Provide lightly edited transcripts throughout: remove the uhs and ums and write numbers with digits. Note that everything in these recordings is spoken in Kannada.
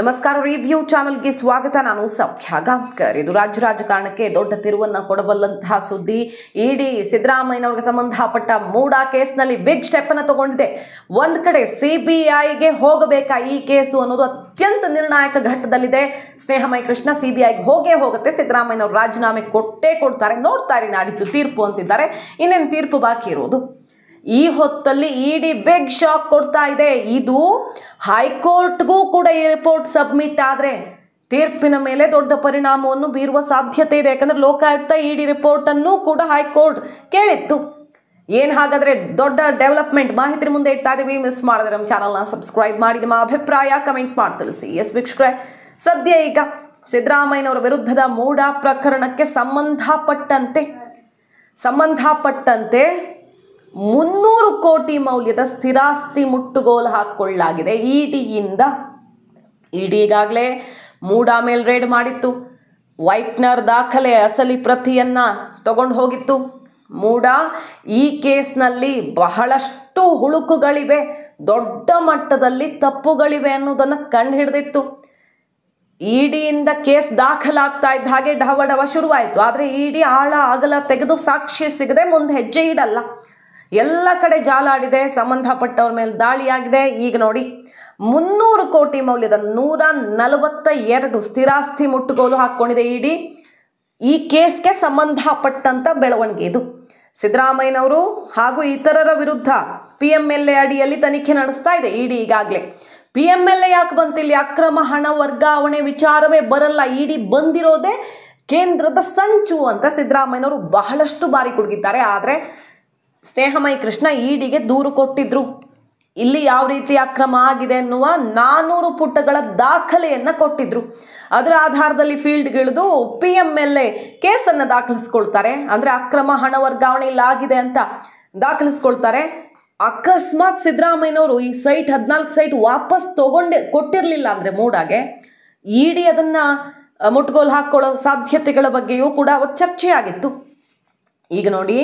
ನಮಸ್ಕಾರ ರಿವ್ಯೂ ಚಾನೆಲ್ಗೆ ಸ್ವಾಗತ. ನಾನು ಸೌಖ್ಯ ಗಾಂವ್ಕರ್. ಇದು ರಾಜಕಾರಣಕ್ಕೆ ದೊಡ್ಡ ತಿರುವನ್ನು ಕೊಡಬಲ್ಲಂತಹ ಸುದ್ದಿ. ಇಡಿ ಸಿದ್ದರಾಮಯ್ಯನವರಿಗೆ ಸಂಬಂಧಪಟ್ಟ ಮೂಡಾ ಕೇಸ್ನಲ್ಲಿ ಬಿಗ್ ಸ್ಟೆಪ್ ಅನ್ನು ತಗೊಂಡಿದೆ. ಒಂದ್ ಕಡೆ ಸಿಬಿಐಗೆ ಹೋಗಬೇಕಾ ಈ ಕೇಸು ಅನ್ನೋದು ಅತ್ಯಂತ ನಿರ್ಣಾಯಕ ಘಟ್ಟದಲ್ಲಿದೆ. ಸ್ನೇಹಮಯಿ ಕೃಷ್ಣ ಸಿಬಿಐಗೆ ಹೋಗುತ್ತೆ. ಸಿದ್ದರಾಮಯ್ಯನವರು ರಾಜೀನಾಮೆ ಕೊಟ್ಟೇ ಕೊಡ್ತಾರೆ. ನೋಡ್ತಾರೆ ನಾಡಿದ್ದು ತೀರ್ಪು ಅಂತಿದ್ದಾರೆ. ಇನ್ನೇನು ತೀರ್ಪು ಬಾಕಿ ಇರೋದು. ಈ ಹೊತ್ತಲ್ಲಿ ಇಡಿ ಬಿಗ್ ಶಾಕ್ ಕೊಡ್ತಾ ಇದೆ. ಇದು ಹೈಕೋರ್ಟ್ಗೂ ಕೂಡ ಈ ರಿಪೋರ್ಟ್ ಸಬ್ಮಿಟ್ ಆದರೆ ತೀರ್ಪಿನ ಮೇಲೆ ದೊಡ್ಡ ಪರಿಣಾಮವನ್ನು ಬೀರುವ ಸಾಧ್ಯತೆ ಇದೆ. ಯಾಕಂದ್ರೆ ಲೋಕಾಯುಕ್ತ ಇಡಿ ರಿಪೋರ್ಟ್ ಅನ್ನು ಕೂಡ ಹೈಕೋರ್ಟ್ ಕೇಳಿತ್ತು. ಏನು ಹಾಗಾದ್ರೆ ದೊಡ್ಡ ಡೆವಲಪ್ಮೆಂಟ್ ಮಾಹಿತಿ ಮುಂದೆ ಇಡ್ತಾ ಇದೀವಿ. ಮಿಸ್ ಮಾಡಿದ್ರೆ ನಮ್ಮ ಚಾನಲ್ನ ಸಬ್ಸ್ಕ್ರೈಬ್ ಮಾಡಿ ನಿಮ್ಮ ಅಭಿಪ್ರಾಯ ಕಮೆಂಟ್ ಮಾಡಿ ತಿಳಿಸಿ. ಎಸ್ ವೀಕ್ಷಕರೇ, ಸದ್ಯ ಈಗ ಸಿದ್ದರಾಮಯ್ಯನವರ ವಿರುದ್ಧದ ಮೂಡಾ ಪ್ರಕರಣಕ್ಕೆ ಸಂಬಂಧಪಟ್ಟಂತೆ 300 ಕೋಟಿ ಮೌಲ್ಯದ ಸ್ಥಿರಾಸ್ತಿ ಮುಟ್ಟುಗೋಲು ಹಾಕಿಕೊಳ್ಳಲಾಗಿದೆ ಇಡಿಯಿಂದ. ಇಡಿ ಈಗಾಗಲೇ ಮೂಡಾ ಮೇಲೆ ರೇಡ್ ಮಾಡಿತ್ತು. ವೈಟ್ನರ್ ದಾಖಲೆ ಅಸಲಿ ಪ್ರತಿಯನ್ನ ತಗೊಂಡು ಹೋಗಿತ್ತು. ಮೂಡಾ ಈ ಕೇಸ್ನಲ್ಲಿ ಬಹಳಷ್ಟು ಹುಳುಕುಗಳಿವೆ, ದೊಡ್ಡ ಮಟ್ಟದಲ್ಲಿ ತಪ್ಪುಗಳಿವೆ ಅನ್ನೋದನ್ನು ಕಂಡು ಹಿಡಿದಿತ್ತು. ಇಡಿಯಿಂದ ಕೇಸ್ ದಾಖಲಾಗ್ತಾ ಇದ್ದ ಹಾಗೆ ಡವ ಶುರುವಾಯಿತು. ಆದರೆ ಇಡಿ ಆಳ ಅಗಲ ತೆಗೆದು ಸಾಕ್ಷಿ ಸಿಗದೆ ಮುಂದೆ ಹೆಜ್ಜೆ ಇಡಲ್ಲ. ಎಲ್ಲ ಕಡೆ ಜಾಲಾಡಿದೆ, ಸಂಬಂಧಪಟ್ಟವ್ರ ಮೇಲೆ ದಾಳಿಯಾಗಿದೆ. ಈಗ ನೋಡಿ 300 ಕೋಟಿ ಮೌಲ್ಯದ 142 ಸ್ಥಿರಾಸ್ತಿ ಮುಟ್ಟುಗೋಲು ಹಾಕ್ಕೊಂಡಿದೆ ಇಡಿ. ಈ ಕೇಸ್ಗೆ ಸಂಬಂಧಪಟ್ಟಂತ ಬೆಳವಣಿಗೆ ಇದು. ಸಿದ್ದರಾಮಯ್ಯನವರು ಹಾಗೂ ಇತರರ ವಿರುದ್ಧ PMLA ಅಡಿಯಲ್ಲಿ ತನಿಖೆ ನಡೆಸ್ತಾ ಇದೆ ಇಡಿ. ಈಗಾಗಲೇ PMLA ಯಾಕೆ ಬಂತಿಲ್ಲಿ? ಅಕ್ರಮ ಹಣ ವರ್ಗಾವಣೆ ವಿಚಾರವೇ ಬರಲ್ಲ. ಇಡಿ ಬಂದಿರೋದೇ ಕೇಂದ್ರದ ಸಂಚು ಅಂತ ಸಿದ್ದರಾಮಯ್ಯನವರು ಬಹಳಷ್ಟು ಬಾರಿ ಕುಡುಗಿದ್ದಾರೆ. ಆದರೆ ಸ್ನೇಹಮಯಿ ಕೃಷ್ಣ ಇಡಿಗೆ ದೂರು ಕೊಟ್ಟಿದ್ರು. ಇಲ್ಲಿ ಯಾವ ರೀತಿ ಅಕ್ರಮ ಆಗಿದೆ ಅನ್ನುವ 400 ಪುಟಗಳ ದಾಖಲೆಯನ್ನು ಕೊಟ್ಟಿದ್ರು. ಅದರ ಆಧಾರದಲ್ಲಿ ಫೀಲ್ಡ್ಗಿಳಿದು PMLA ಕೇಸನ್ನು ದಾಖಲಿಸ್ಕೊಳ್ತಾರೆ. ಅಂದರೆ ಅಕ್ರಮ ಹಣ ವರ್ಗಾವಣೆ ಇಲ್ಲಾಗಿದೆ ಅಂತ ದಾಖಲಿಸ್ಕೊಳ್ತಾರೆ. ಅಕಸ್ಮಾತ್ ಸಿದ್ದರಾಮಯ್ಯನವರು ಈ 14 ಸೈಟ್ ವಾಪಸ್ ಕೊಟ್ಟಿರಲಿಲ್ಲ ಅಂದರೆ ಮೂಡಾಗೆ, ಇಡಿ ಅದನ್ನ ಮುಟ್ಗೋಲು ಹಾಕೊಳ್ಳೋ ಸಾಧ್ಯತೆಗಳ ಬಗ್ಗೆಯೂ ಕೂಡ ಚರ್ಚೆ ಆಗಿತ್ತು. ಈಗ ನೋಡಿ,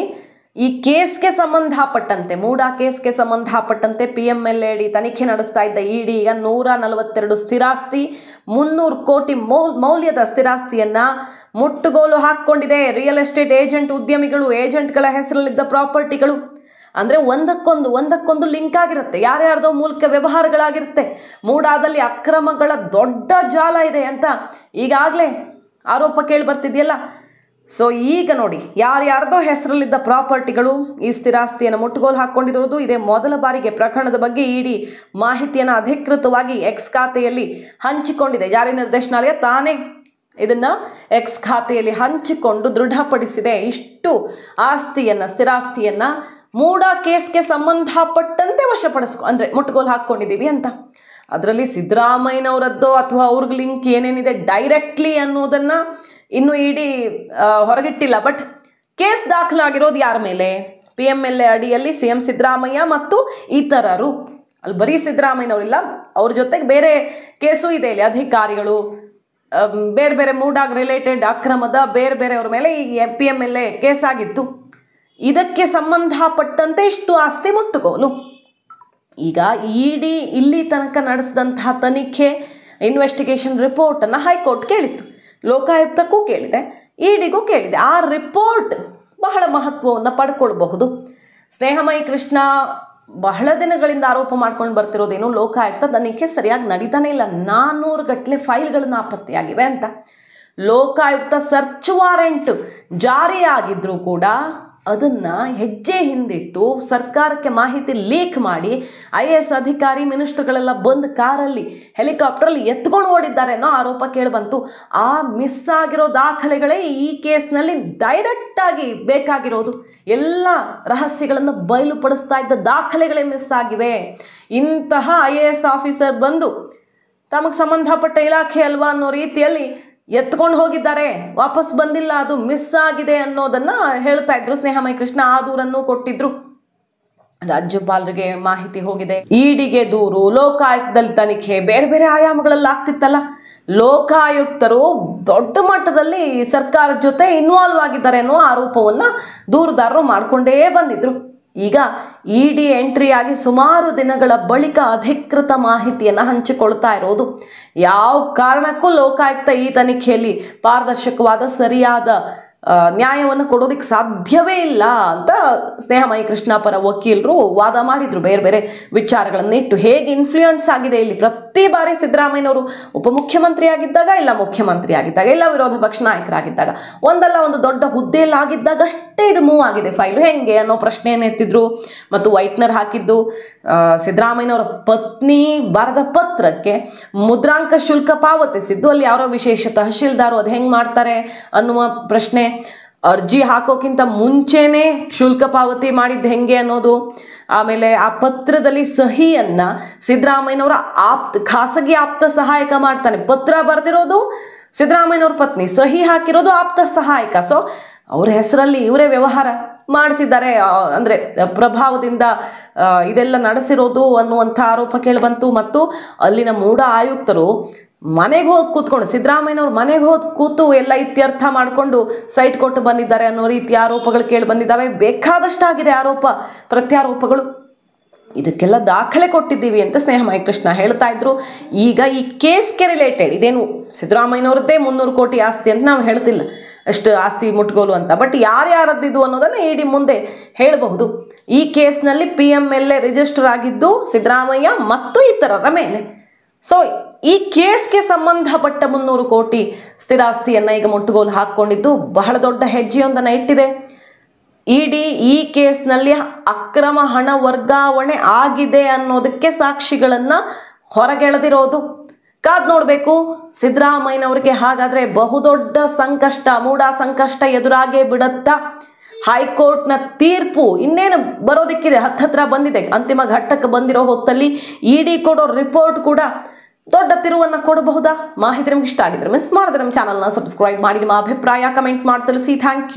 ಈ ಕೇಸ್ಗೆ ಸಂಬಂಧಪಟ್ಟಂತೆ ಮೂಡಾ ಕೇಸ್ಗೆ ಸಂಬಂಧಪಟ್ಟಂತೆ PMLA ಅಡಿ ತನಿಖೆ ನಡೆಸ್ತಾ ಇದ್ದ ಇಡಿ ಈಗ 142 ಸ್ಥಿರಾಸ್ತಿ 300 ಕೋಟಿ ಮೌಲ್ಯದ ಸ್ಥಿರಾಸ್ತಿಯನ್ನ ಮುಟ್ಟುಗೋಲು ಹಾಕ್ಕೊಂಡಿದೆ. ರಿಯಲ್ ಎಸ್ಟೇಟ್ ಏಜೆಂಟ್ ಉದ್ಯಮಿಗಳು, ಏಜೆಂಟ್ಗಳ ಹೆಸರಲ್ಲಿದ್ದ ಪ್ರಾಪರ್ಟಿಗಳು, ಅಂದರೆ ಒಂದಕ್ಕೊಂದು ಲಿಂಕ್ ಆಗಿರುತ್ತೆ. ಯಾರ್ಯಾರ್ದೋ ಮೂಲಕ ವ್ಯವಹಾರಗಳಾಗಿರುತ್ತೆ. ಮೂಡಾದಲ್ಲಿ ಅಕ್ರಮಗಳ ದೊಡ್ಡ ಜಾಲ ಇದೆ ಅಂತ ಈಗಾಗಲೇ ಆರೋಪ ಕೇಳಿ ಬರ್ತಿದೆಯಲ್ಲ. ಸೊ ಈಗ ನೋಡಿ, ಯಾರ್ಯಾರ್ದೋ ಹೆಸರಲ್ಲಿದ್ದ ಪ್ರಾಪರ್ಟಿಗಳು ಈ ಸ್ಥಿರಾಸ್ತಿಯನ್ನು ಮುಟ್ಟುಗೋಲು ಹಾಕ್ಕೊಂಡಿರೋದು ಇದೇ ಮೊದಲ ಬಾರಿಗೆ. ಪ್ರಕರಣದ ಬಗ್ಗೆ ಇಡಿ ಮಾಹಿತಿಯನ್ನು ಅಧಿಕೃತವಾಗಿ ಎಕ್ಸ್ ಖಾತೆಯಲ್ಲಿ ಹಂಚಿಕೊಂಡಿದೆ. ಜಾರಿ ನಿರ್ದೇಶನಾಲಯ ತಾನೇ ಇದನ್ನು ಎಕ್ಸ್ ಖಾತೆಯಲ್ಲಿ ಹಂಚಿಕೊಂಡು ದೃಢಪಡಿಸಿದೆ. ಇಷ್ಟು ಸ್ಥಿರಾಸ್ತಿಯನ್ನು ಮೂಡಾ ಕೇಸ್ಗೆ ಸಂಬಂಧಪಟ್ಟಂತೆ ಅಂದರೆ ಮುಟ್ಟುಗೋಲು ಹಾಕ್ಕೊಂಡಿದ್ದೀವಿ ಅಂತ. ಅದರಲ್ಲಿ ಸಿದ್ದರಾಮಯ್ಯನವರದ್ದೋ ಅಥವಾ ಅವ್ರಿಗೆ ಲಿಂಕ್ ಏನೇನಿದೆ ಡೈರೆಕ್ಟ್ಲಿ ಅನ್ನೋದನ್ನು ಇನ್ನು ಇಡಿ ಹೊರಗಿಟ್ಟಿಲ್ಲ. ಬಟ್ ಕೇಸ್ ದಾಖಲಾಗಿರೋದು ಯಾರ ಮೇಲೆ? PMLA ಅಡಿಯಲ್ಲಿ CM ಸಿದ್ದರಾಮಯ್ಯ ಮತ್ತು ಇತರರು. ಅಲ್ಲಿ ಬರೀ ಸಿದ್ದರಾಮಯ್ಯನವರಿಲ್ಲ, ಅವ್ರ ಜೊತೆಗೆ ಬೇರೆ ಕೇಸು ಇದೆ. ಇಲ್ಲಿ ಅಧಿಕಾರಿಗಳು, ಬೇರೆ ಮೂಡಾಗ್ ರಿಲೇಟೆಡ್ ಅಕ್ರಮದ ಬೇರೆಯವ್ರ ಮೇಲೆ ಈ PMLA ಕೇಸ್ ಆಗಿತ್ತು. ಇದಕ್ಕೆ ಸಂಬಂಧಪಟ್ಟಂತೆ ಇಷ್ಟು ಆಸ್ತಿ ಮುಟ್ಟುಗೋಲು. ಈಗ ಇಡಿ ಇಲ್ಲಿ ತನಕ ನಡೆಸಿದಂತಹ ತನಿಖೆ ಇನ್ವೆಸ್ಟಿಗೇಷನ್ ರಿಪೋರ್ಟನ್ನು ಹೈಕೋರ್ಟ್ ಕೇಳಿತ್ತು. ಲೋಕಾಯುಕ್ತಕ್ಕೂ ಕೇಳಿದೆ, ಇಡಿಗೂ ಕೇಳಿದೆ. ಆ ರಿಪೋರ್ಟ್ ಬಹಳ ಮಹತ್ವವನ್ನು ಪಡ್ಕೊಳ್ಬಹುದು. ಸ್ನೇಹಮಯಿ ಕೃಷ್ಣ ಬಹಳ ದಿನಗಳಿಂದ ಆರೋಪ ಮಾಡ್ಕೊಂಡು ಬರ್ತಿರೋದೇನು, ಲೋಕಾಯುಕ್ತ ತನಿಖೆ ಸರಿಯಾಗಿ ನಡೀತಾನೆ ಇಲ್ಲ, 400 ಗಟ್ಟಲೆ ಫೈಲ್ಗಳು ನಾಪತ್ತೆಯಾಗಿವೆ ಅಂತ. ಲೋಕಾಯುಕ್ತ ಸರ್ಚ್ ವಾರೆಂಟ್ ಜಾರಿಯಾಗಿದ್ರೂ ಕೂಡ ಅದನ್ನು ಹೆಜ್ಜೆ ಹಿಂದಿಟ್ಟು ಸರ್ಕಾರಕ್ಕೆ ಮಾಹಿತಿ ಲೀಕ್ ಮಾಡಿ IAS ಅಧಿಕಾರಿ ಮಿನಿಸ್ಟರ್ಗಳೆಲ್ಲ ಬಂದು ಕಾರಲ್ಲಿ ಹೆಲಿಕಾಪ್ಟರಲ್ಲಿ ಎತ್ಕೊಂಡು ಓಡಿದ್ದಾರೆ ಅನ್ನೋ ಆರೋಪ ಕೇಳಿಬಂತು. ಆ ಮಿಸ್ ಆಗಿರೋ ದಾಖಲೆಗಳೇ ಈ ಕೇಸ್ನಲ್ಲಿ ಡೈರೆಕ್ಟಾಗಿ ಬೇಕಾಗಿರೋದು. ಎಲ್ಲ ರಹಸ್ಯಗಳನ್ನು ಬಯಲುಪಡಿಸ್ತಾ ಇದ್ದ ದಾಖಲೆಗಳೇ ಮಿಸ್ ಆಗಿವೆ. ಇಂತಹ IAS ಆಫೀಸರ್ ಬಂದು ತಮಗೆ ಸಂಬಂಧಪಟ್ಟ ಇಲಾಖೆ ಅಲ್ವಾ ಅನ್ನೋ ರೀತಿಯಲ್ಲಿ ಎತ್ಕೊಂಡು ಹೋಗಿದ್ದಾರೆ, ವಾಪಸ್ ಬಂದಿಲ್ಲ, ಅದು ಮಿಸ್ ಆಗಿದೆ ಅನ್ನೋದನ್ನು ಹೇಳ್ತಾ ಇದ್ರು. ಸ್ನೇಹಮಯಿ ಕೃಷ್ಣ ಆ ದೂರನ್ನು ಕೊಟ್ಟಿದ್ರು. ರಾಜ್ಯಪಾಲರಿಗೆ ಮಾಹಿತಿ ಹೋಗಿದೆ, ಇಡಿಗೆ ದೂರು, ಲೋಕಾಯುಕ್ತದಲ್ಲಿ ತನಿಖೆ, ಬೇರೆ ಆಯಾಮಗಳಲ್ಲಿ ಆಗ್ತಿತ್ತಲ್ಲ. ಲೋಕಾಯುಕ್ತರು ದೊಡ್ಡ ಮಟ್ಟದಲ್ಲಿ ಸರ್ಕಾರದ ಜೊತೆ ಇನ್ವಾಲ್ವ್ ಆಗಿದ್ದಾರೆ ಅನ್ನೋ ಆರೋಪವನ್ನು ದೂರುದಾರರು ಮಾಡಿಕೊಂಡೇ ಬಂದಿದ್ರು. ಈಗ ಇಡಿ ಎಂಟ್ರಿ ಆಗಿ ಸುಮಾರು ದಿನಗಳ ಬಳಿಕ ಅಧಿಕೃತ ಮಾಹಿತಿಯನ್ನು ಹಂಚಿಕೊಳ್ತಾ ಇರೋದು. ಯಾವ ಕಾರಣಕ್ಕೂ ಲೋಕಾಯುಕ್ತ ಈ ತನಿಖೆಯಲ್ಲಿ ಪಾರದರ್ಶಕವಾದ ಸರಿಯಾದ ನ್ಯಾಯವನ್ನು ಕೊಡೋದಕ್ಕೆ ಸಾಧ್ಯವೇ ಇಲ್ಲ ಅಂತ ಸ್ನೇಹಮಯಿ ಕೃಷ್ಣ ಪರ ವಕೀಲರು ವಾದ ಮಾಡಿದ್ರು. ಬೇರೆ ಬೇರೆ ವಿಚಾರಗಳನ್ನಿಟ್ಟು ಹೇಗೆ ಇನ್ಫ್ಲೂಯೆನ್ಸ್ ಆಗಿದೆ ಇಲ್ಲಿ. ಪ್ರತಿ ಬಾರಿ ಸಿದ್ದರಾಮಯ್ಯನವರು ಉಪಮುಖ್ಯಮಂತ್ರಿ ಆಗಿದ್ದಾಗ, ಇಲ್ಲ ಮುಖ್ಯಮಂತ್ರಿ ಆಗಿದ್ದಾಗ, ಇಲ್ಲ ವಿರೋಧ ಪಕ್ಷ ನಾಯಕರಾಗಿದ್ದಾಗ, ಒಂದಲ್ಲ ಒಂದು ದೊಡ್ಡ ಹುದ್ದೆಯಲ್ಲಾಗಿದ್ದಾಗ ಅಷ್ಟೇ ಇದು ಮೂವ್ ಆಗಿದೆ ಫೈಲು. ಹೆಂಗೆ ಅನ್ನೋ ಪ್ರಶ್ನೆಯನ್ನು ಎತ್ತಿದ್ರು. ಮತ್ತು ವೈಟ್ನರ್ ಹಾಕಿದ್ದು ಸಿದ್ದರಾಮಯ್ಯನವರ ಪತ್ನಿ ಬರೆದ ಪತ್ರಕ್ಕೆ ಮುದ್ರಾಂಕ ಶುಲ್ಕ ಪಾವತಿಸಿದ್ದು, ಅಲ್ಲಿ ಯಾರೋ ವಿಶೇಷ ತಹಶೀಲ್ದಾರು ಅದು ಹೆಂಗೆ ಮಾಡ್ತಾರೆ ಅನ್ನುವ ಪ್ರಶ್ನೆ. ಅರ್ಜಿ ಹಾಕೋಕ್ಕಿಂತ ಮುಂಚೆನೇ ಶುಲ್ಕ ಪಾವತಿ ಮಾಡಿದ್ದು ಹೆಂಗೆ ಅನ್ನೋದು. ಆಮೇಲೆ ಆ ಪತ್ರದಲ್ಲಿ ಸಹಿಯನ್ನ ಸಿದ್ದರಾಮಯ್ಯನವರ ಖಾಸಗಿ ಆಪ್ತ ಸಹಾಯಕ ಮಾಡ್ತಾನೆ. ಪತ್ರ ಬರೆದಿರೋದು ಸಿದ್ದರಾಮಯ್ಯನವ್ರ ಪತ್ನಿ, ಸಹಿ ಹಾಕಿರೋದು ಆಪ್ತ ಸಹಾಯಕ. ಸೊ ಅವ್ರ ಹೆಸರಲ್ಲಿ ಇವರೇ ವ್ಯವಹಾರ ಮಾಡಿಸಿದ್ದಾರೆ, ಅಂದರೆ ಪ್ರಭಾವದಿಂದ ಇದೆಲ್ಲ ನಡೆಸಿರೋದು ಅನ್ನುವಂಥ ಆರೋಪ ಕೇಳಿಬಂತು. ಮತ್ತು ಅಲ್ಲಿನ ಮೂಢ ಆಯುಕ್ತರು ಮನೆಗೆ ಹೋಗಿ ಕೂತ್ಕೊಂಡು, ಸಿದ್ದರಾಮಯ್ಯನವ್ರು ಮನೆಗೆ ಹೋಗಿ ಕೂತು ಎಲ್ಲ ಇತ್ಯರ್ಥ ಮಾಡಿಕೊಂಡು ಸೈಟ್ ಕೊಟ್ಟು ಬಂದಿದ್ದಾರೆ ಅನ್ನೋ ರೀತಿ ಆರೋಪಗಳು ಕೇಳಿ ಬಂದಿದ್ದಾವೆ. ಬೇಕಾದಷ್ಟಾಗಿದೆ ಆರೋಪ ಪ್ರತ್ಯಾರೋಪಗಳು. ಇದಕ್ಕೆಲ್ಲ ದಾಖಲೆ ಕೊಟ್ಟಿದ್ದೀವಿ ಅಂತ ಸ್ನೇಹಮಯಿ ಕೃಷ್ಣ ಹೇಳ್ತಾ ಇದ್ರು. ಈಗ ಈ ಕೇಸ್ಗೆ ರಿಲೇಟೆಡ್ ಇದೇನು ಸಿದ್ದರಾಮಯ್ಯನವ್ರದ್ದೇ 300 ಕೋಟಿ ಆಸ್ತಿ ಅಂತ ನಾವು ಹೇಳ್ತಿಲ್ಲ, ಅಷ್ಟು ಆಸ್ತಿ ಮುಟ್ಗೋಲು ಅಂತ. ಬಟ್ ಯಾರ್ಯಾರದ್ದಿದು ಅನ್ನೋದನ್ನು ಇಡಿ ಮುಂದೆ ಹೇಳಬಹುದು. ಈ ಕೇಸ್ನಲ್ಲಿ PMLA ರಿಜಿಸ್ಟರ್ ಆಗಿದ್ದು ಸಿದ್ದರಾಮಯ್ಯ ಮತ್ತು ಇತರರ ಮೇಲೆ. ಸೊ ಈ ಕೇಸ್ಗೆ ಸಂಬಂಧಪಟ್ಟ 300 ಕೋಟಿ ಸ್ಥಿರಾಸ್ತಿಯನ್ನು ಈಗ ಮುಟ್ಟುಗೋಲು ಹಾಕ್ಕೊಂಡಿದ್ದು ಬಹಳ ದೊಡ್ಡ ಹೆಜ್ಜೆಯೊಂದನ್ನು ಇಟ್ಟಿದೆ. ಇಡಿ ಈ ಕೇಸ್ನಲ್ಲಿ ಅಕ್ರಮ ಹಣ ವರ್ಗಾವಣೆ ಆಗಿದೆ ಅನ್ನೋದಕ್ಕೆ ಸಾಕ್ಷಿಗಳನ್ನು ಹೊರಗೆಳೆದಿರೋದು. ಕಾದ್ ನೋಡಬೇಕು ಸಿದ್ದರಾಮಯ್ಯನವರಿಗೆ. ಹಾಗಾದರೆ ಬಹುದೊಡ್ಡ ಸಂಕಷ್ಟ, ಮೂಢ ಸಂಕಷ್ಟ ಎದುರಾಗೇ ಬಿಡುತ್ತಾ? ಹೈಕೋರ್ಟ್ನ ತೀರ್ಪು ಇನ್ನೇನು ಬರೋದಕ್ಕಿದೆ, ಹತ್ತಿರ ಬಂದಿದೆ, ಅಂತಿಮ ಘಟ್ಟಕ್ಕೆ ಬಂದಿರೋ ಹೊತ್ತಲ್ಲಿ ಇಡಿ ಕೊಡೋ ರಿಪೋರ್ಟ್ ಕೂಡ ದೊಡ್ಡ ತಿರುವನ್ನು ಕೊಡಬಹುದಾ? ಮಾಹಿತಿ ನಿಮ್ಗೆ ಇಷ್ಟ ಆಗಿದ್ರೆ ಮಿಸ್ ಮಾಡಿದ್ರೆ ನಮ್ಮ ಚಾನಲ್ನ ಸಬ್ಸ್ಕ್ರೈಬ್ ಮಾಡಿ, ನಿಮ್ಮ ಅಭಿಪ್ರಾಯ ಕಮೆಂಟ್ ಮಾಡಿ ತಿಳಿಸಿ. Thank you.